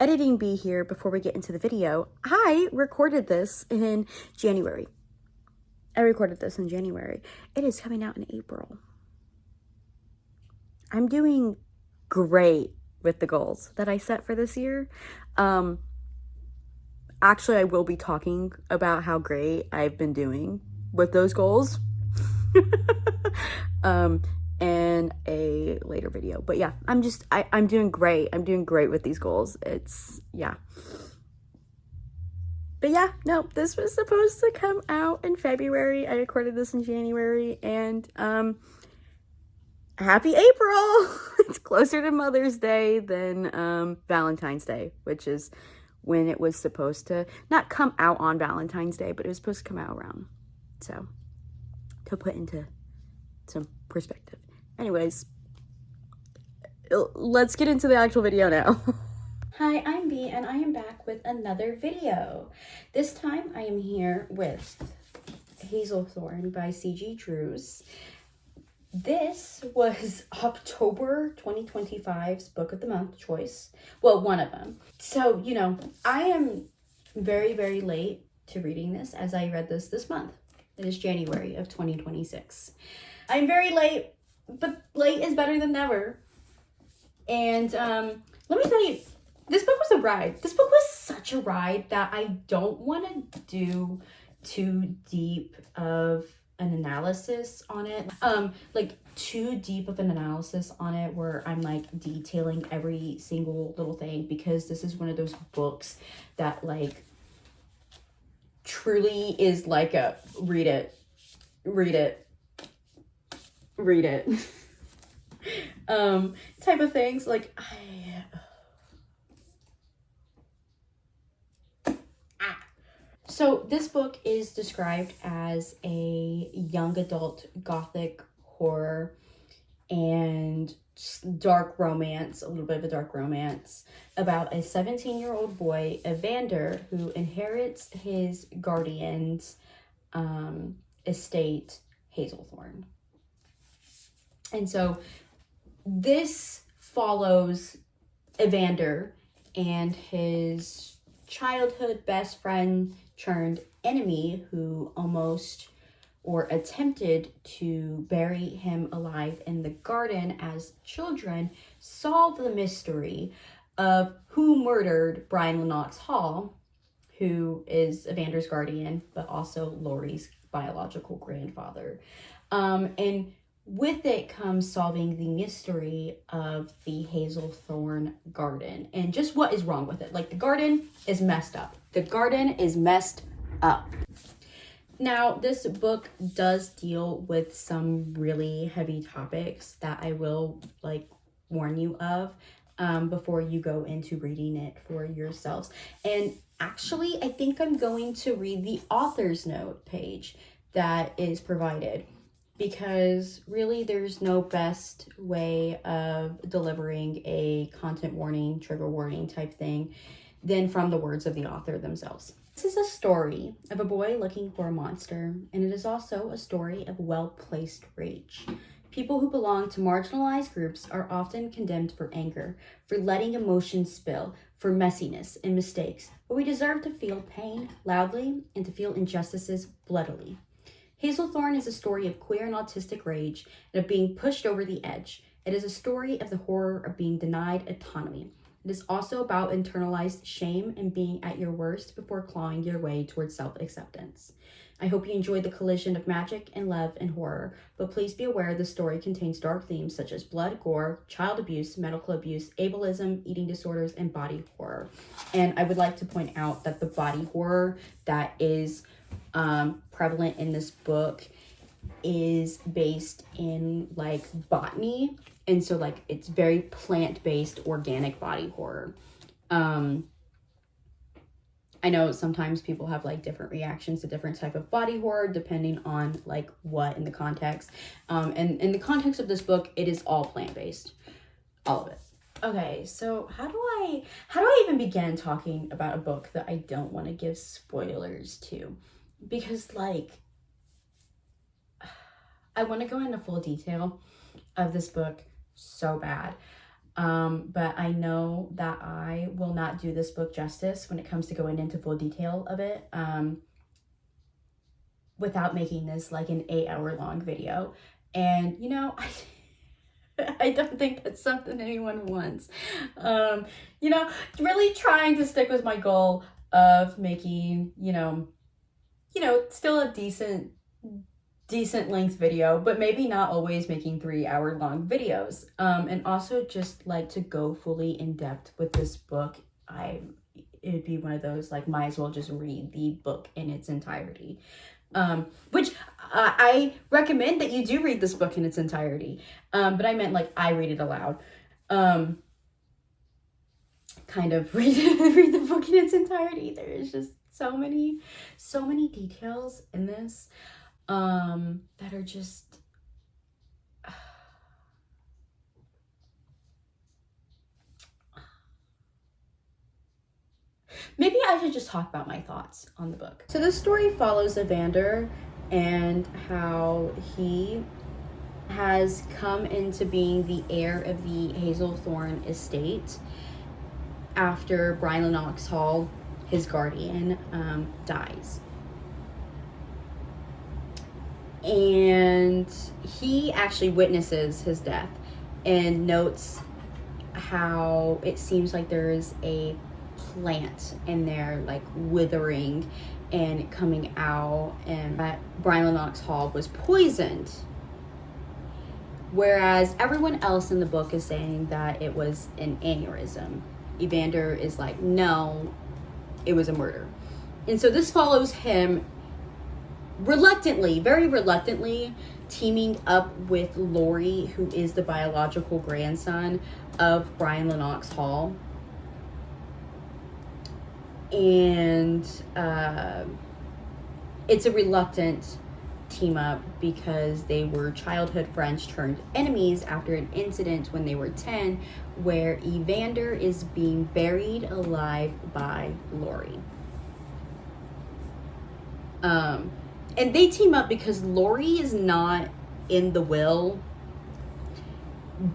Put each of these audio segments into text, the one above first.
editing bee here before we get into the video. I recorded this in January. It is coming out in April. I'm doing great with the goals that I set for this year. Actually, I will be talking about how great I've been doing with those goals in a later video. But yeah, I'm doing great. I'm doing great with these goals. Yeah. But yeah, no, this was supposed to come out in February. I recorded this in January, and happy April! It's closer to Mother's Day than Valentine's Day, which is when it was supposed to not come out on Valentine's Day, but it was supposed to come out around. So, to put into some perspective. Anyways, let's get into the actual video now. Hi, I'm Bee, and I am back with another video. This time I am here with Hazelthorn by C.G. Drews. This was October 2025's Book of the Month choice. Well, one of them. So, you know, I am very, very late to reading this as I read this month. It is January of 2026. I'm very late, but late is better than never. And let me tell you, this book was a ride. This book was such a ride that I don't want to do too deep of an analysis on it. Like too deep of an analysis on it where I'm like detailing every single little thing, because this is one of those books that like truly is like a read it type of things. Like So this book is described as a young adult gothic horror and dark romance, a little bit of a dark romance, about a 17-year-old boy, Evander, who inherits his guardian's estate, Hazelthorn. And so this follows Evander and his childhood best friend turned enemy, who almost or attempted to bury him alive in the garden as children, solve the mystery of who murdered Brian Lennox Hall, who is Evander's guardian, but also Laurie's biological grandfather. And with it comes solving the mystery of the Hazelthorn garden and just what is wrong with it. Like, the garden is messed up. Now, this book does deal with some really heavy topics that I will like warn you of before you go into reading it for yourselves. And actually, I think I'm going to read the author's note page that is provided, because really there's no best way of delivering a content warning, trigger warning type thing than from the words of the author themselves. This is a story of a boy looking for a monster, and it is also a story of well-placed rage. People who belong to marginalized groups are often condemned for anger, for letting emotions spill, for messiness and mistakes, but we deserve to feel pain loudly and to feel injustices bloodily. Hazelthorn is a story of queer and autistic rage and of being pushed over the edge. It is a story of the horror of being denied autonomy. It is also about internalized shame and being at your worst before clawing your way towards self-acceptance. I hope you enjoyed the collision of magic and love and horror, but please be aware the story contains dark themes such as blood, gore, child abuse, medical abuse, ableism, eating disorders, and body horror. And I would like to point out that the body horror that is prevalent in this book is based in like botany, and so like it's very plant-based organic body horror. I know sometimes people have like different reactions to different type of body horror depending on like what in the context. And in the context of this book, it is all plant-based, all of it. Okay, so how do I even begin talking about a book that I don't want to give spoilers to? Because like I want to go into full detail of this book so bad. But I know that I will not do this book justice when it comes to going into full detail of it, without making this like an 8-hour long video. And you know, I don't think that's something anyone wants. You know, really trying to stick with my goal of making, you know, still a decent length video, but maybe not always making 3-hour long videos. And also just like to go fully in depth with this book. It'd be one of those like, might as well just read the book in its entirety. Which I recommend that you do read this book in its entirety. But I meant like I read it aloud. Kind of read the book in its entirety. There's just so many details in this that are just maybe I should just talk about my thoughts on the book. So this story follows Evander and how he has come into being the heir of the Hazelthorn estate after Brian Lennox Hall, his guardian, dies. And he actually witnesses his death and notes how it seems like there is a plant in there like withering and coming out, and that Brian Lennox Hall was poisoned, whereas everyone else in the book is saying that it was an aneurysm. Evander is like, no, it was a murder. And so this follows him reluctantly, very reluctantly, teaming up with Laurie, who is the biological grandson of Brian Lennox Hall. And it's a reluctant team up because they were childhood friends turned enemies after an incident when they were 10, where Evander is being buried alive by Laurie. And they team up because Laurie is not in the will,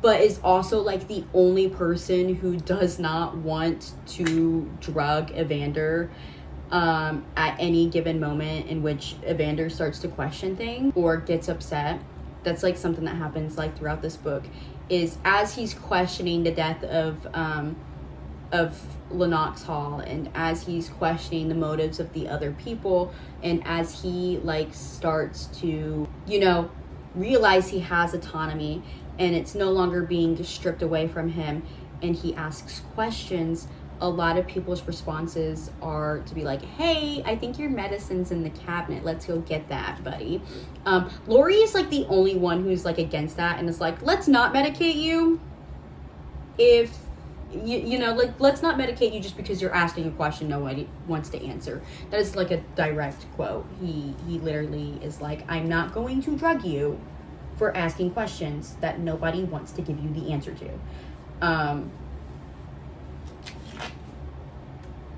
but is also like the only person who does not want to drug Evander at any given moment in which Evander starts to question things or gets upset. That's like something that happens like throughout this book, is as he's questioning the death of Lennox Hall, and as he's questioning the motives of the other people, and as he like starts to, you know, realize he has autonomy and it's no longer being stripped away from him, and he asks questions, a lot of people's responses are to be like, hey, I think your medicine's in the cabinet, let's go get that, buddy. Laurie is like the only one who's like against that and is like, let's not medicate you if you know, like, let's not medicate you just because you're asking a question nobody wants to answer. That is like a direct quote. He literally is like, I'm not going to drug you for asking questions that nobody wants to give you the answer to.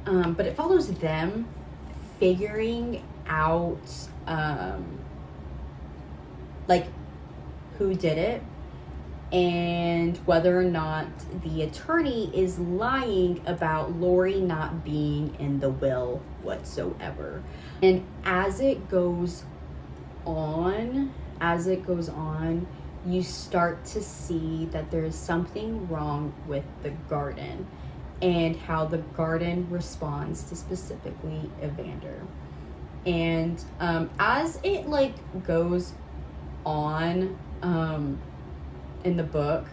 But it follows them figuring out like who did it, and whether or not the attorney is lying about Laurie not being in the will whatsoever. And as it goes on, you start to see that there's something wrong with the garden and how the garden responds to specifically Evander. And as it like goes on in the book,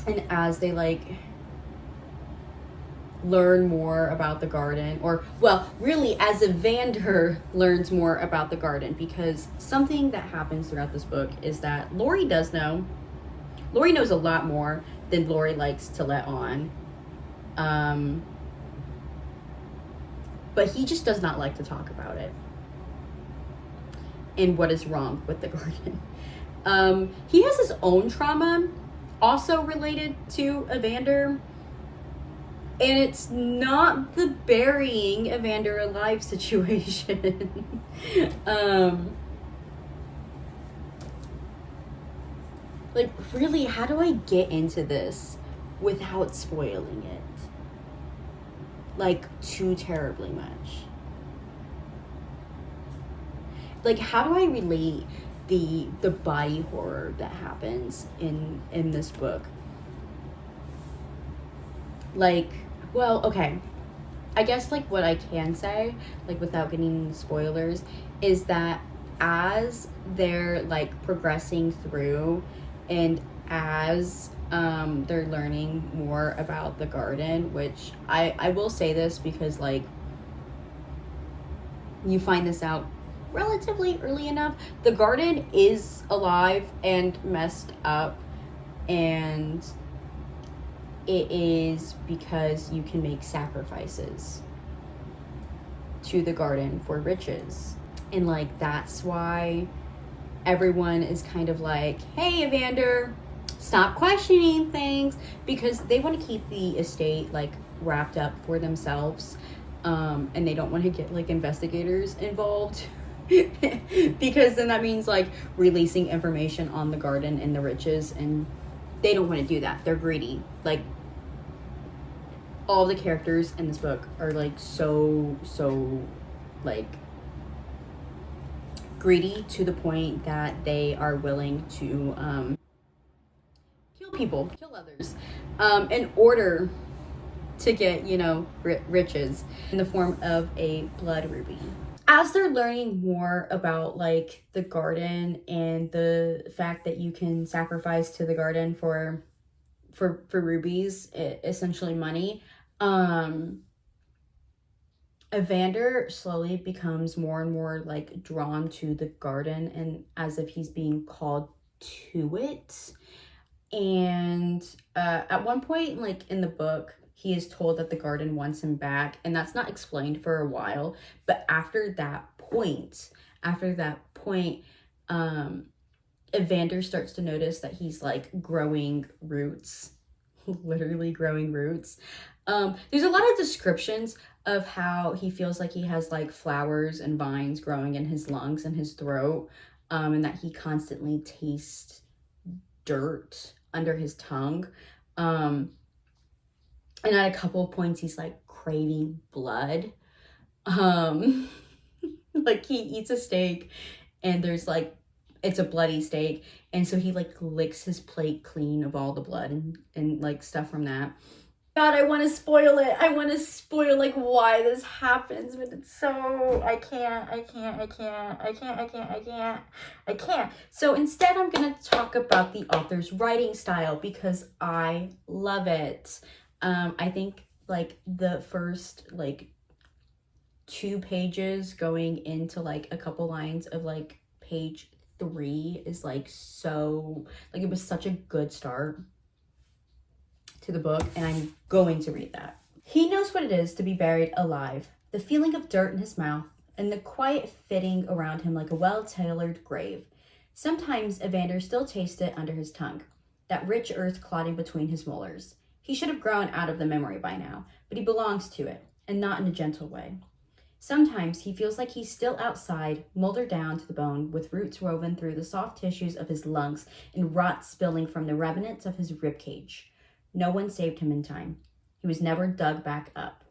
and as they like learn more about the garden, or well, really as Evander learns more about the garden, because something that happens throughout this book is that Laurie knows a lot more than Laurie likes to let on, but he just does not like to talk about it and what is wrong with the garden. He has his own trauma also related to Evander, and it's not the burying Evander alive situation. Like, really, how do I get into this without spoiling it? Like, too terribly much. Like, how do I relate the body horror that happens in this book? Like, well, okay. I guess, like, what I can say, like, without getting spoilers, is that as they're, like, progressing through, and as they're learning more about the garden, which I will say this because, like, you find this out relatively early enough, the garden is alive and messed up, and it is because you can make sacrifices to the garden for riches. And, like, that's why everyone is kind of like, hey, Evander, stop questioning things, because they want to keep the estate, like, wrapped up for themselves, and they don't want to get, like, investigators involved. Because then that means, like, releasing information on the garden and the riches, and they don't want to do that. They're greedy. Like, all the characters in this book are, like, so like, greedy to the point that they are willing to kill others, in order to get, you know, riches in the form of a blood ruby. As they're learning more about, like, the garden and the fact that you can sacrifice to the garden for rubies, essentially money, Evander slowly becomes more and more, like, drawn to the garden, and as if he's being called to it. And at one point, like, in the book, he is told that the garden wants him back, and that's not explained for a while. But after that point, Evander starts to notice that he's, like, growing roots, literally growing roots. There's a lot of descriptions of how he feels like he has, like, flowers and vines growing in his lungs and his throat, and that he constantly tastes dirt under his tongue. And at a couple of points, he's, like, craving blood. Like, he eats a steak, and there's, like, it's a bloody steak, and so he, like, licks his plate clean of all the blood and like, stuff from that. God, I want to spoil it. I want to spoil, like, why this happens, but it's so, I can't. So instead, I'm going to talk about the author's writing style, because I love it. I think, like, the first, like, 2 pages going into, like, a couple lines of, like, page 3 is, like, so, like, it was such a good start to the book, and I'm going to read that. He knows what it is to be buried alive, the feeling of dirt in his mouth, and the quiet fitting around him like a well-tailored grave. Sometimes Evander still tastes it under his tongue, that rich earth clotting between his molars. He should have grown out of the memory by now, but he belongs to it, and not in a gentle way. Sometimes he feels like he's still outside, moldered down to the bone, with roots woven through the soft tissues of his lungs and rot spilling from the remnants of his ribcage. No one saved him in time. He was never dug back up.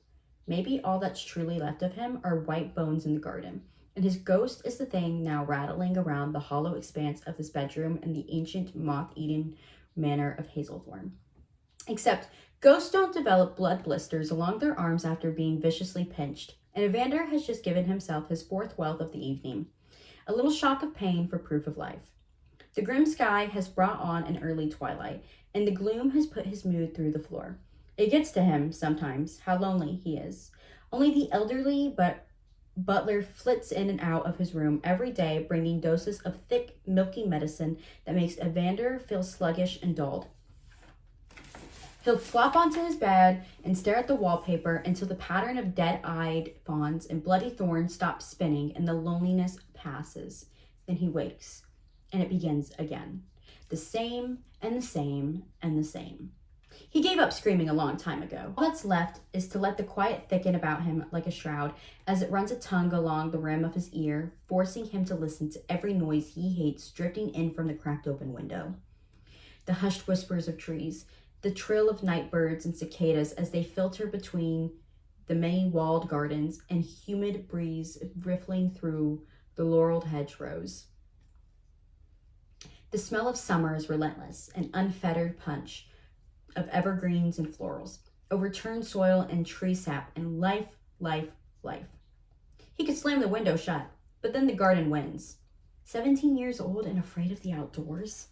Maybe all that's truly left of him are white bones in the garden, and his ghost is the thing now rattling around the hollow expanse of his bedroom in the ancient moth-eaten manor of Hazelthorn. Except ghosts don't develop blood blisters along their arms after being viciously pinched, and Evander has just given himself his 4th wealth of the evening, a little shock of pain for proof of life. The grim sky has brought on an early twilight, and the gloom has put his mood through the floor. It gets to him, sometimes, how lonely he is. Only the elderly butler flits in and out of his room every day, bringing doses of thick, milky medicine that makes Evander feel sluggish and dulled. He'll flop onto his bed and stare at the wallpaper until the pattern of dead-eyed fawns and bloody thorns stops spinning and the loneliness passes. Then he wakes, and it begins again. The same and the same and the same. He gave up screaming a long time ago. All that's left is to let the quiet thicken about him like a shroud as it runs a tongue along the rim of his ear, forcing him to listen to every noise he hates drifting in from the cracked open window. the hushed whispers of trees, the trill of night birds and cicadas as they filter between the many walled gardens and humid breeze riffling through the laureled hedgerows. The smell of summer is relentless, an unfettered punch of evergreens and florals, overturned soil and tree sap, and life, life, life. He could slam the window shut, but then the garden wins. 17 years old and afraid of the outdoors?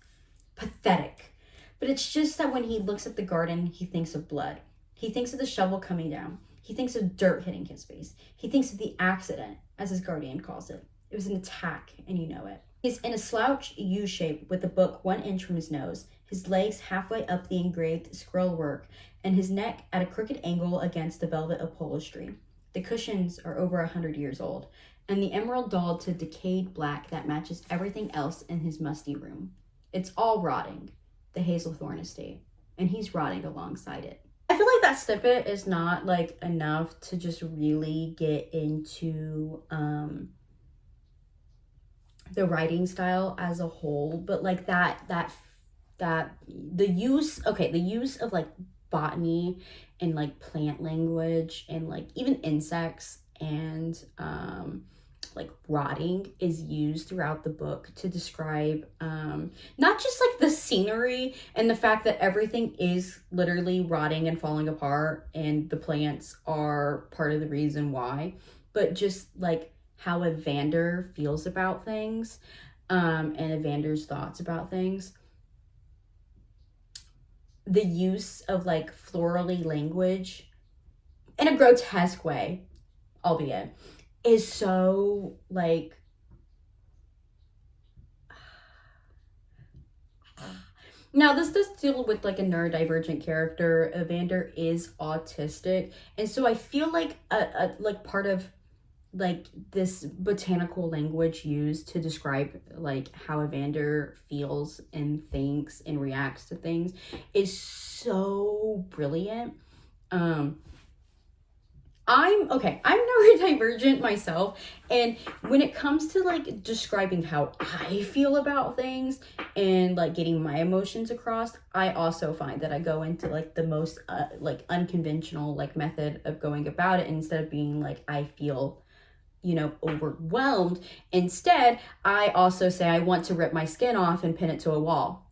Pathetic. But it's just that when he looks at the garden, he thinks of blood. He thinks of the shovel coming down. He thinks of dirt hitting his face. He thinks of the accident, as his guardian calls it. It was an attack, and you know it. He's in a slouched U shape with the book 1 inch from his nose, his legs halfway up the engraved scroll work, and his neck at a crooked angle against the velvet upholstery. The cushions are over 100 years old, and the emerald dulled to decayed black that matches everything else in his musty room. It's all rotting, the Hazelthorn estate, and he's rotting alongside it. I feel like that snippet is not like enough to just really get into the writing style as a whole, but like the use of like botany and like plant language and like even insects and like rotting is used throughout the book to describe not just like the scenery and the fact that everything is literally rotting and falling apart and the plants are part of the reason why, but just like how Evander feels about things and Evander's thoughts about things. The use of like florally language in a grotesque way, albeit, is so like now this does deal with like a neurodivergent character. Evander is autistic, and so I feel like a like part of like this botanical language used to describe like how Evander feels and thinks and reacts to things is so brilliant. I'm neurodivergent myself, and when it comes to like describing how I feel about things and like getting my emotions across, I also find that I go into like the most like unconventional like method of going about it. Instead of being like I feel, you know, overwhelmed, instead I also say I want to rip my skin off and pin it to a wall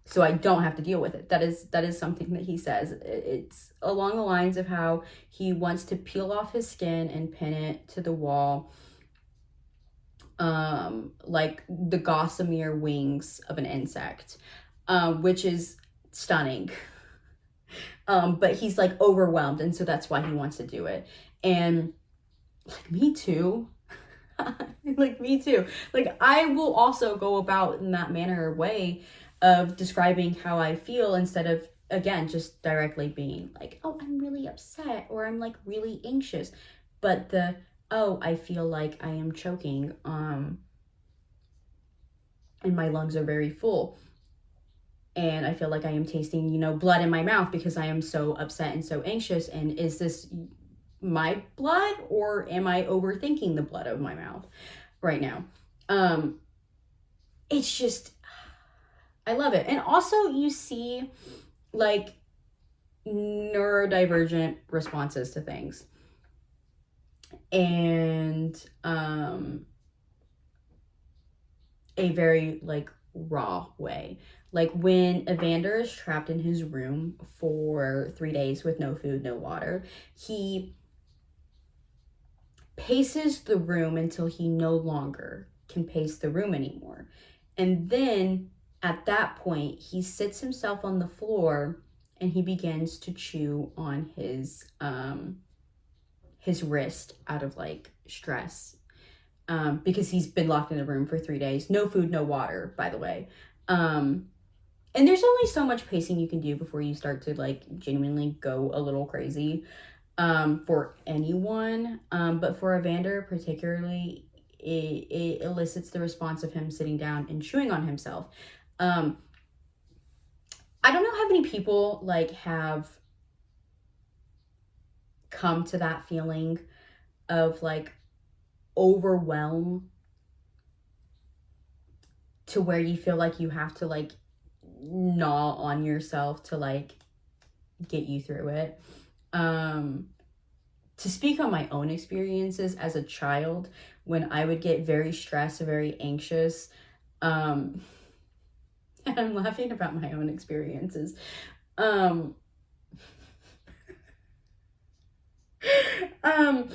so I don't have to deal with it. That is something that he says. It's along the lines of how he wants to peel off his skin and pin it to the wall, like the gossamer wings of an insect, which is stunning. But he's like overwhelmed, and so that's why he wants to do it. And like me too. Like me too. Like I will also go about in that manner or way of describing how I feel instead of, again, just directly being like, oh, I'm really upset or I'm like really anxious. But I feel like I am choking and my lungs are very full. And I feel like I am tasting, you know, blood in my mouth because I am so upset and so anxious. And is this my blood or am I overthinking the blood of my mouth right now? It's just, I love it. And also you see like neurodivergent responses to things. And a very like raw way. Like when Evander is trapped in his room for 3 days with no food, no water, he paces the room until he no longer can pace the room anymore. And then at that point, he sits himself on the floor and he begins to chew on his wrist out of like stress, because he's been locked in a room for 3 days. No food, no water, by the way. And there's only so much pacing you can do before you start to like genuinely go a little crazy, for anyone. But for Evander particularly, it elicits the response of him sitting down and chewing on himself. I don't know how many people like have come to that feeling of like overwhelm to where you feel like you have to like gnaw on yourself to like get you through it. To speak on my own experiences as a child, when I would get very stressed, very anxious, and I'm laughing about my own experiences. Um, um,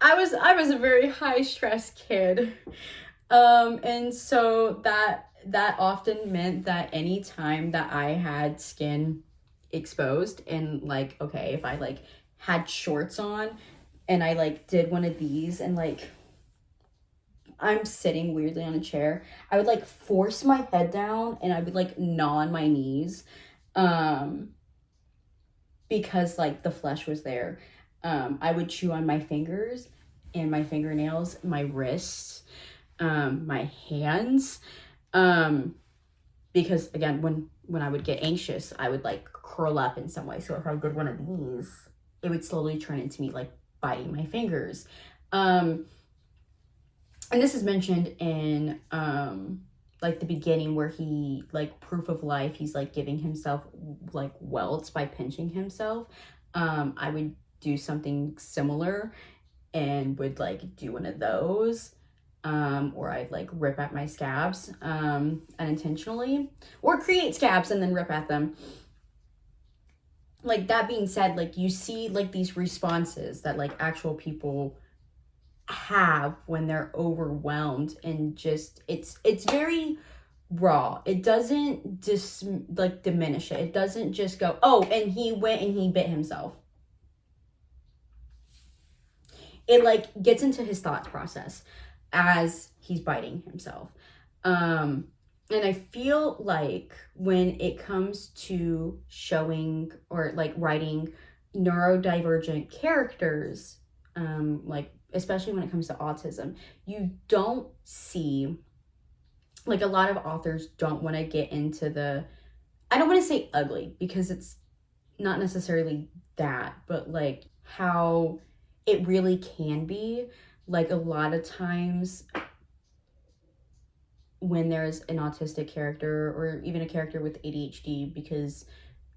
I was a very high stress kid. And so that often meant that any time that I had skin exposed, and like, okay, if I like had shorts on and I like did one of these and like I'm sitting weirdly on a chair, I would like force my head down and I would like gnaw on my knees, um because like the flesh was there. I would chew on my fingers and my fingernails, my wrists, my hands, because again, when I would get anxious, I would like curl up in some way. So if I did one of these, it would slowly turn into me like biting my fingers. And this is mentioned in like the beginning, where he like proof of life, he's like giving himself like welts by pinching himself. I would do something similar and would like do one of those, or I'd like rip at my scabs unintentionally, or create scabs and then rip at them. Like, that being said, like you see like these responses that like actual people have when they're overwhelmed, and just it's very raw. It doesn't just like diminish it. It doesn't just go, oh, and he went and he bit himself. It like gets into his thought process as he's biting himself. And I feel like when it comes to showing or like writing neurodivergent characters, like especially when it comes to autism, you don't see, like, a lot of authors don't want to get into the, I don't want to say ugly, because it's not necessarily that, but like how it really can be. Like, a lot of times when there's an autistic character or even a character with ADHD, because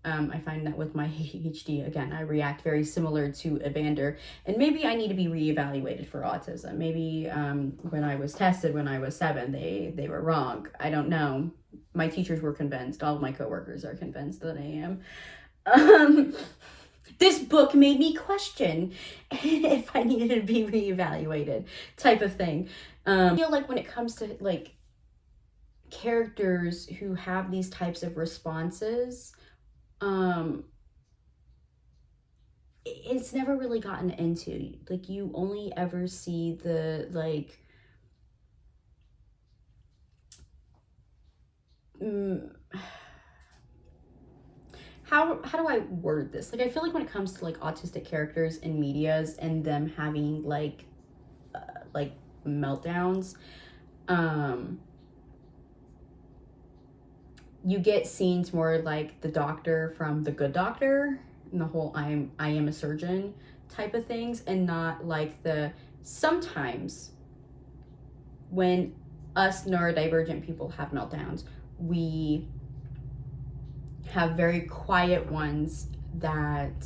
I find that with my ADHD, again, I react very similar to Evander, and maybe I need to be reevaluated for autism. Maybe when I was tested when I was 7, they were wrong. I don't know. My teachers were convinced. All of my coworkers are convinced that I am. This book made me question if I needed to be reevaluated, type of thing. I feel like when it comes to like characters who have these types of responses, it's never really gotten into. Like, you only ever see the like how do I word this? Like, I feel like when it comes to like autistic characters in medias and them having like meltdowns, you get scenes more like the doctor from The Good Doctor and the whole I am a surgeon type of things, and not like the sometimes when us neurodivergent people have meltdowns, we have very quiet ones that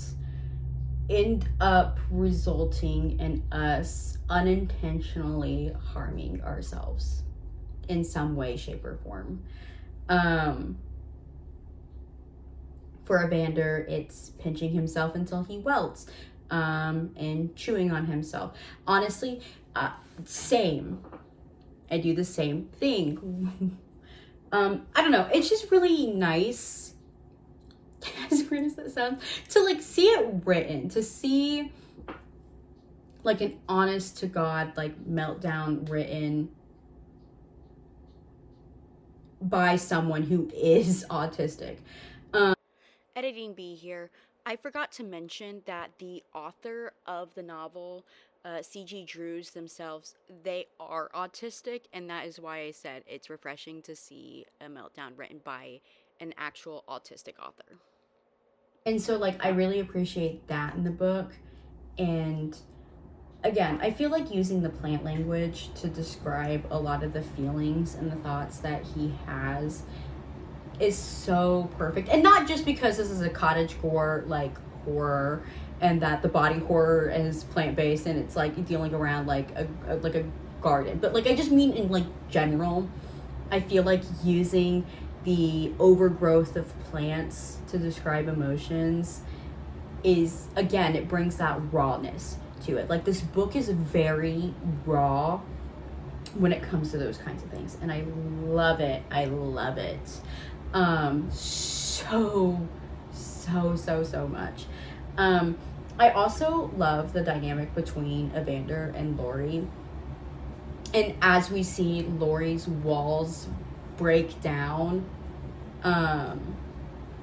end up resulting in us unintentionally harming ourselves in some way, shape, or form. For Evander, it's pinching himself until he welts, and chewing on himself. Honestly, same. I do the same thing. I don't know. It's just really nice, as weird as that sounds, to like see it written, to see like an honest to God like meltdown written by someone who is autistic. Editing B here. I forgot to mention that the author of the novel, C.G. Drews themselves, they are autistic, and that is why I said it's refreshing to see a meltdown written by an actual autistic author. And so, like, I really appreciate that in the book. And again, I feel like using the plant language to describe a lot of the feelings and the thoughts that he has is so perfect. And not just because this is a cottagecore like horror, and that the body horror is plant-based and it's like dealing around like a garden, but like I just mean in like general, I feel like using the overgrowth of plants to describe emotions is, again, it brings that rawness to it. Like, this book is very raw when it comes to those kinds of things, and I love it. I love it so much. I also love the dynamic between Evander and Laurie, and as we see Laurie's walls break down,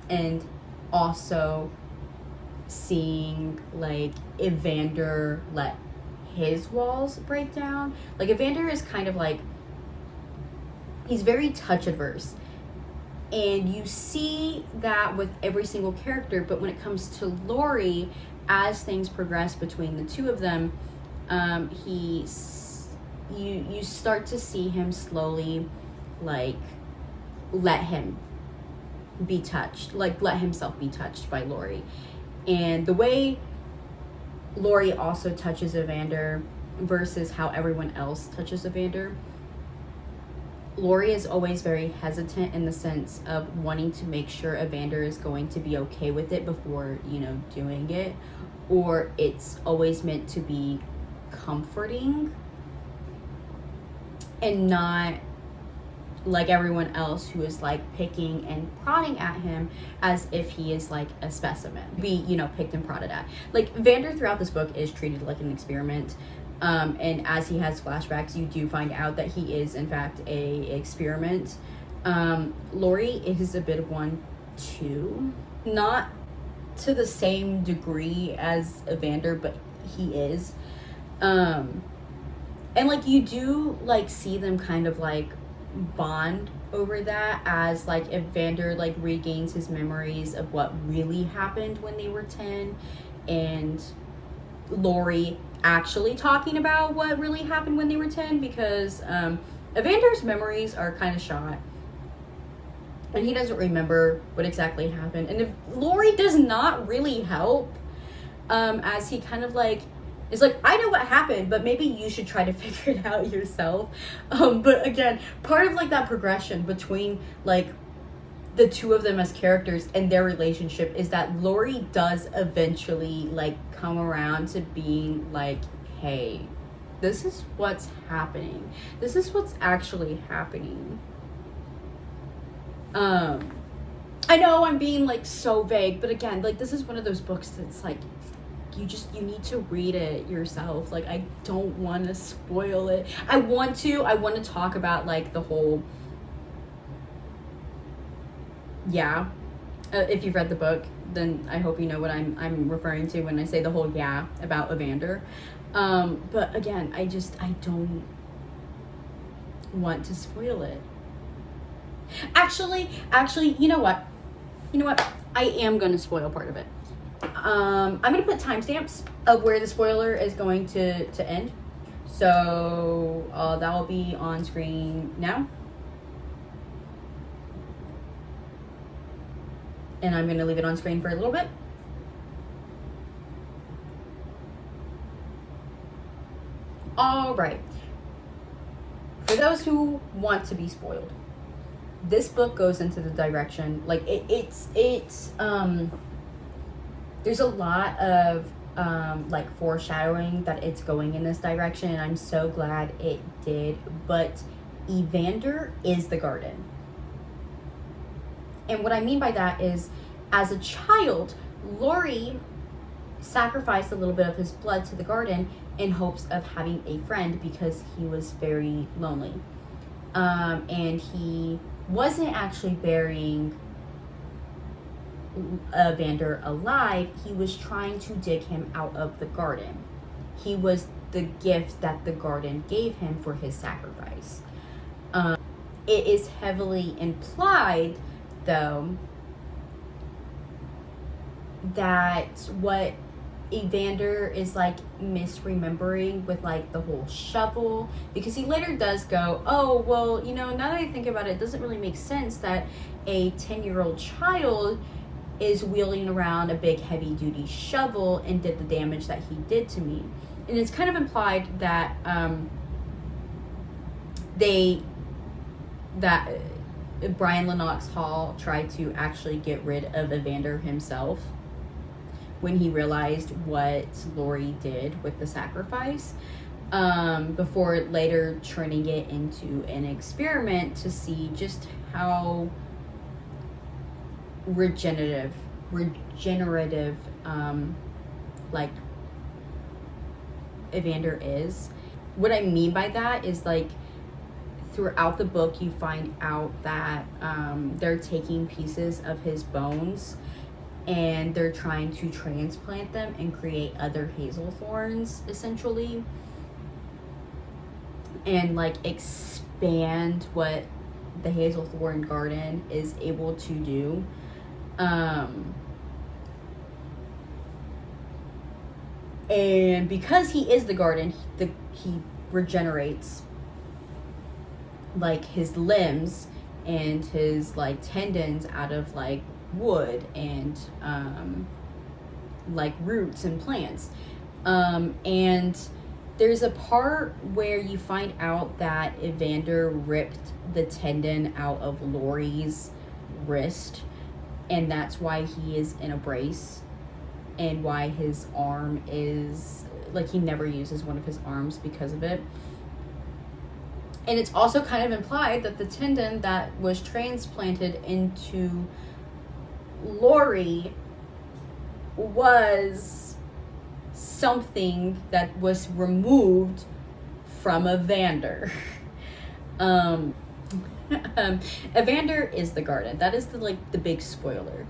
and also seeing like Evander let his walls break down. Like, Evander is kind of like, he's very touch adverse, and you see that with every single character. But when it comes to Laurie, as things progress between the two of them, you start to see him slowly like let him be touched, like let himself be touched by Laurie. And the way Laurie also touches Evander versus how everyone else touches Evander, Laurie is always very hesitant in the sense of wanting to make sure Evander is going to be okay with it before, doing it. Or it's always meant to be comforting and not like everyone else who is like picking and prodding at him as if he is like a specimen. Be, picked and prodded at. Like, Vander throughout this book is treated like an experiment. And as he has flashbacks, you do find out that he is in fact a experiment. Laurie is a bit of one too. Not to the same degree as Evander, but he is. And like, you do like see them kind of like bond over that as like Evander like regains his memories of what really happened when they were 10, and Laurie actually talking about what really happened when they were 10, because Evander's memories are kind of shot and he doesn't remember what exactly happened. And if Laurie does not really help, as he kind of like is like, I know what happened, but maybe you should try to figure it out yourself. But again, part of like that progression between like the two of them as characters and their relationship is that Laurie does eventually like come around to being like, hey, this is what's happening. This is what's actually happening. I know I'm being like so vague, but again, like, this is one of those books that's like, you need to read it yourself. Like, I don't want to spoil it. I want to talk about like the whole, if you've read the book, then I hope you know what I'm referring to when I say the whole about Evander. But again, I don't want to spoil it. Actually, you know what? I am going to spoil part of it. I'm going to put timestamps of where the spoiler is going to end. So that will be on screen now. And I'm going to leave it on screen for a little bit. All right. For those who want to be spoiled, this book goes into the direction, like it's there's a lot of like foreshadowing that it's going in this direction, and I'm so glad it did. But Evander is the garden. And what I mean by that is, as a child, Laurie sacrificed a little bit of his blood to the garden in hopes of having a friend because he was very lonely. And he wasn't actually burying Evander alive. He was trying to dig him out of the garden. He was the gift that the garden gave him for his sacrifice. It is heavily implied, though, that what Evander is like misremembering with like the whole shovel, because he later does go, oh well, you know, now that I think about it, it doesn't really make sense that a 10-year-old child is wheeling around a big heavy duty shovel and did the damage that he did to me. And it's kind of implied that Brian Lennox Hall tried to actually get rid of Evander himself when he realized what Laurie did with the sacrifice, before later turning it into an experiment to see just how regenerative, like Evander is. What I mean by that is, like, throughout the book you find out that they're taking pieces of his bones and they're trying to transplant them and create other Hazelthorns, essentially, and like expand what the Hazelthorn garden is able to do. And because he is the garden, he regenerates like his limbs and his like tendons out of like wood and like roots and plants. And there's a part where you find out that Evander ripped the tendon out of Laurie's wrist, and that's why he is in a brace, and why his arm is like, he never uses one of his arms because of it. And it's also kind of implied that the tendon that was transplanted into Laurie was something that was removed from Evander. Evander is the garden. That is the big spoiler.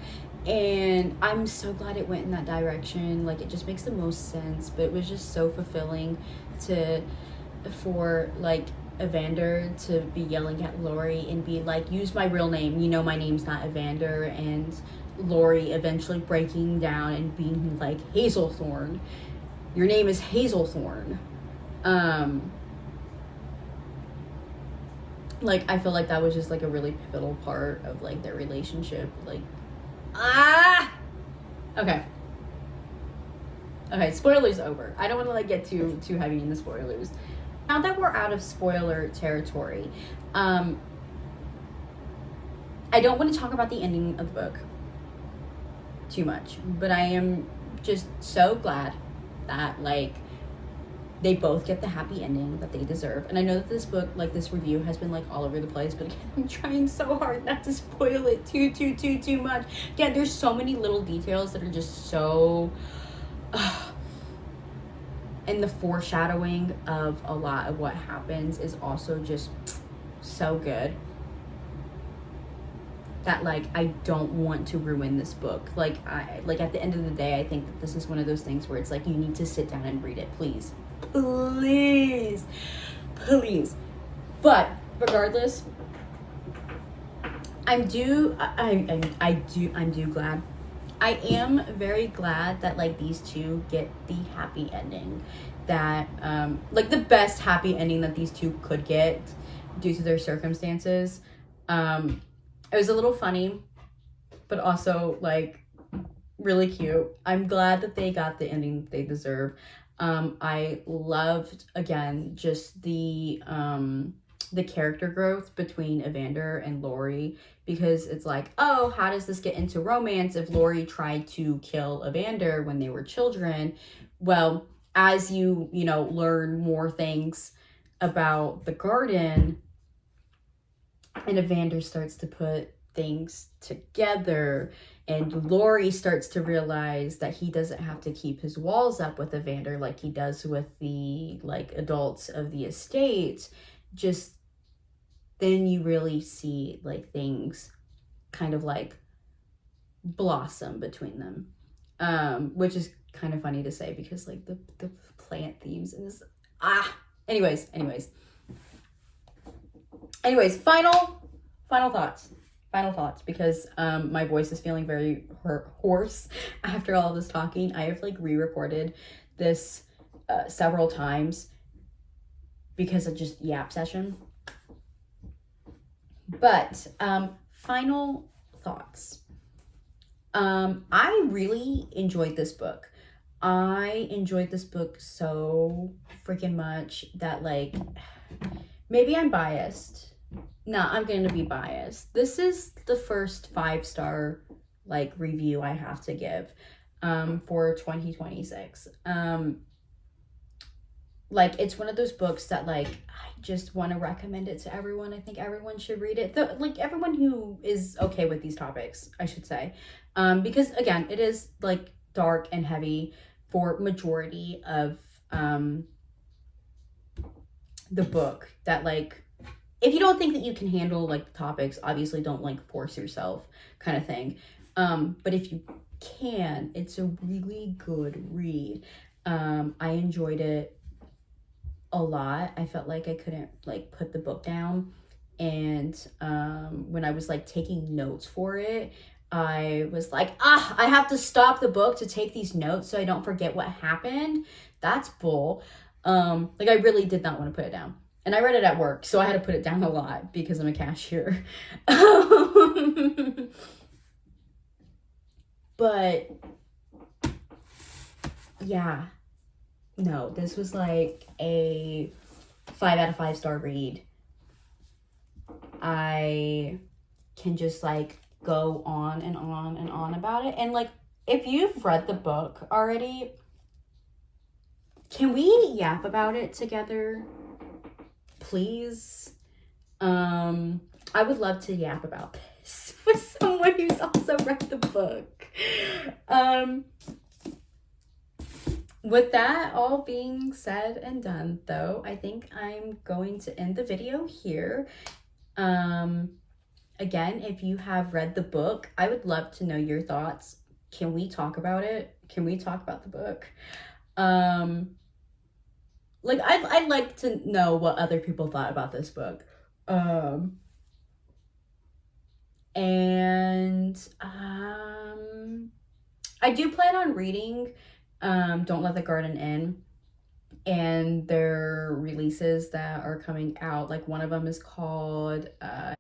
And I'm so glad it went in that direction. Like, it just makes the most sense, but it was just so fulfilling for like Evander to be yelling at Laurie and be like, use my real name, you know my name's not Evander, and Laurie eventually breaking down and being like, Hazelthorn, your name is Hazelthorn. Like, I feel like that was just like a really pivotal part of like their relationship. Like, okay, spoilers over. I don't want to like get too heavy in the spoilers. Now that we're out of spoiler territory, I don't want to talk about the ending of the book too much, but I am just so glad that like they both get the happy ending that they deserve. And I know that this book, like this review, has been like all over the place, but again, I'm trying so hard not to spoil it too much. Yeah, there's so many little details that are just so and the foreshadowing of a lot of what happens is also just so good that like I don't want to ruin this book. Like, at the end of the day, I think that this is one of those things where it's like, you need to sit down and read it, please. But regardless, I'm glad. I am very glad that like these two get the happy ending, that like the best happy ending that these two could get due to their circumstances. It was a little funny, but also like really cute. I'm glad that they got the ending that they deserve. I loved, again, just the character growth between Evander and Laurie, because it's like, oh, how does this get into romance if Laurie tried to kill Evander when they were children? Well, as you learn more things about the garden and Evander starts to put things together, and Laurie starts to realize that he doesn't have to keep his walls up with Evander like he does with the like adults of the estate. Just then you really see like things kind of like blossom between them, which is kind of funny to say because like the plant themes in this anyways, final thoughts. final thoughts, because my voice is feeling very hoarse after all this talking. I have like re-recorded this several times because of just yap session. But final thoughts. I really enjoyed this book. I enjoyed this book so freaking much that, like, maybe I'm biased. No, I'm going to be biased. This is the first 5-star, like, review I have to give for 2026. Like, it's one of those books that, like, I just want to recommend it to everyone. I think everyone should read it. Like, everyone who is okay with these topics, I should say. Because, again, it is, like, dark and heavy for majority of the book. That, like, if you don't think that you can handle, like, the topics, obviously don't, like, force yourself kind of thing. But if you can, it's a really good read. I enjoyed it a lot. I felt like I couldn't, like, put the book down. And when I was, like, taking notes for it, I was like, I have to stop the book to take these notes so I don't forget what happened. That's bull. Like, I really did not want to put it down. And I read it at work, so I had to put it down a lot because I'm a cashier. But yeah, no, this was like a 5 out of 5-star read. I can just, like, go on and on and on about it. And, like, if you've read the book already, can we yap about it together, please? I would love to yap about this with someone who's also read the book. With that all being said and done, though, I think I'm going to end the video here. Again, if you have read the book, I would love to know your thoughts. Can we talk about it? Can we talk about the book? Like, I'd like to know what other people thought about this book. I do plan on reading Don't Let the Garden In, and their releases that are coming out. Like, one of them is called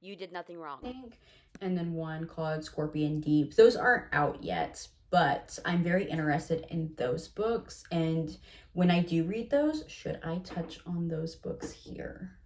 You Did Nothing Wrong, I think, and then one called Scorpion Deep. Those aren't out yet, but I'm very interested in those books, and when I do read those, should I touch on those books here?